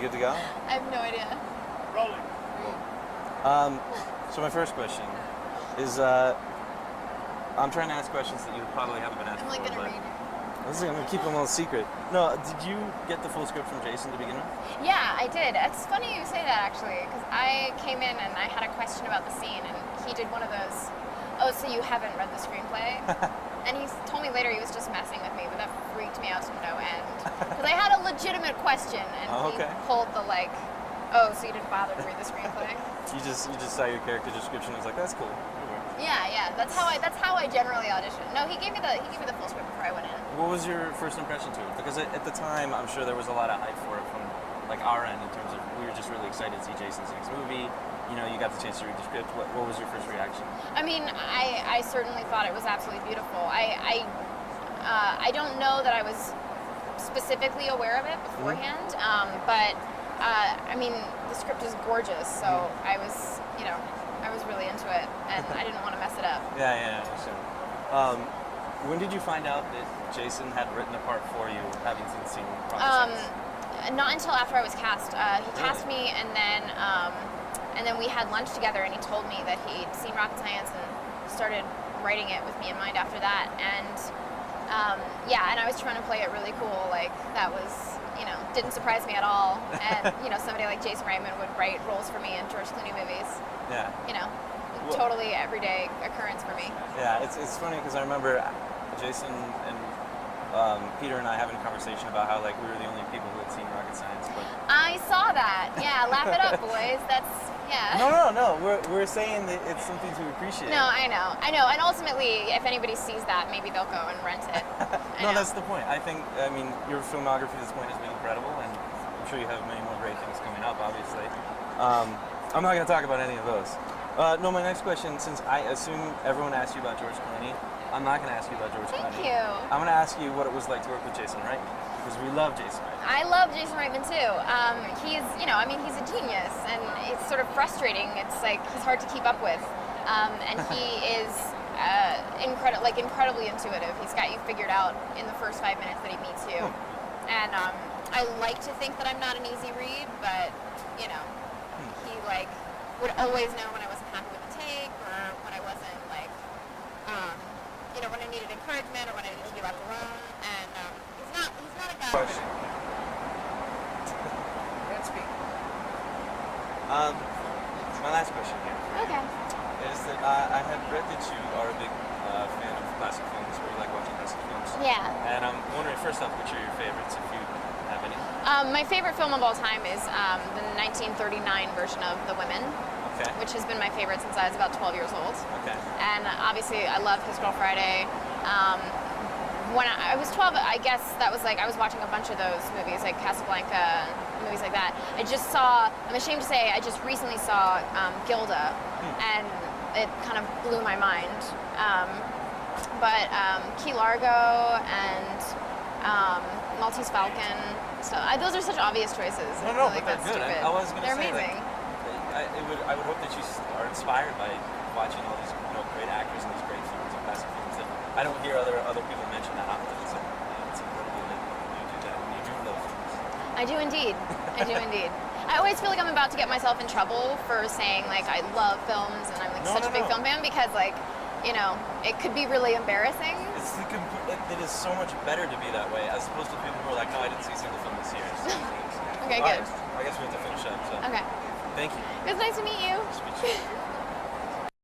good to go? I have no idea. Rolling. So my first question is, I'm trying to ask questions that you probably haven't been asked I'm like before. gonna read it. I'm gonna keep them all secret. No, did you get the full script from Jason to begin with? Yeah, I did. It's funny you say that actually, because I came in and I had a question about the scene, and he did one of those. Oh, so you haven't read the screenplay? And he told me later he was just messing with me, but that freaked me out to no end. Because I had a legitimate question, and he pulled the like, oh, so you didn't bother to read the screenplay? You just saw your character description and was like, that's cool. Yeah. That's how I generally audition. No, he gave me the full script before I went in. What was your first impression to it? Because at the time, I'm sure there was a lot of hype for it from like our end in terms of we were just really excited to see Jason's next movie. You know, you got the chance to read the script. What was your first reaction? I mean, I certainly thought it was absolutely beautiful. I don't know that I was specifically aware of it beforehand, but I mean, the script is gorgeous, so I was really into it, and I didn't want to mess it up. Yeah. Sure. When did you find out that Jason had written the part for you, having seen Rocket Science? Not until after I was cast. He cast me, and then we had lunch together, and he told me that he'd seen Rocket Science and started writing it with me in mind after that. And and I was trying to play it really cool. Like that was, didn't surprise me at all. And somebody like Jason Reitman would write roles for me in George Clooney movies. Yeah. Totally everyday occurrence for me. Yeah, it's funny because I remember Jason and Peter and I having a conversation about how like we were the only people who had seen Rocket Science. But I saw that. Yeah, laugh it up, boys. That's No. We're saying that it's something to appreciate. No, I know. And ultimately, if anybody sees that, maybe they'll go and rent it. No, that's the point. I mean, your filmography at this point has been incredible, and I'm sure you have many more great things coming up, obviously. I'm not going to talk about any of those. No, my next question, since I assume everyone asked you about George Clooney, I'm not going to ask you about George Clooney. Thank you. I'm going to ask you what it was like to work with Jason Reitman, because we love Jason Reitman. I love Jason Reitman too. He's, he's a genius, and it's sort of frustrating. It's like he's hard to keep up with, and he is incredibly intuitive. He's got you figured out in the first 5 minutes that he meets you, and I like to think that I'm not an easy read, but he would always know when I wasn't happy with the take, or when I wasn't when I needed encouragement, or when I needed to be left alone. And he's not a guy. Question. Can't speak. My last question here Okay. is that I have read that you are a big fan of classic films, or you like watching classic films. Yeah. And I'm wondering, first off, which are your favorites, if you have any? My favorite film of all time is the 1939 version of The Women, which has been my favorite since I was about 12 years old. Okay. And obviously, I love His Girl Friday. When I was 12, I guess that was like I was watching a bunch of those movies, like Casablanca, movies like that. I'm ashamed to say, I just recently saw Gilda, and it kind of blew my mind. But Key Largo and Maltese Falcon. So those are such obvious choices. No, but they're good. I was going to say, they're amazing. I would hope that you are inspired by watching all these great actors and these great films and classic films. And I don't hear other people mention that often. So it's incredible that you do that. You do love films. I do indeed. I always feel like I'm about to get myself in trouble for saying like I love films and I'm such a big film fan, because it could be really embarrassing. It is so much better to be that way as opposed to people who are like, no, I didn't see a single film this year. So Okay, good. I guess we have to finish up. So. Okay. Thank you. It was nice to meet you. Nice to meet you.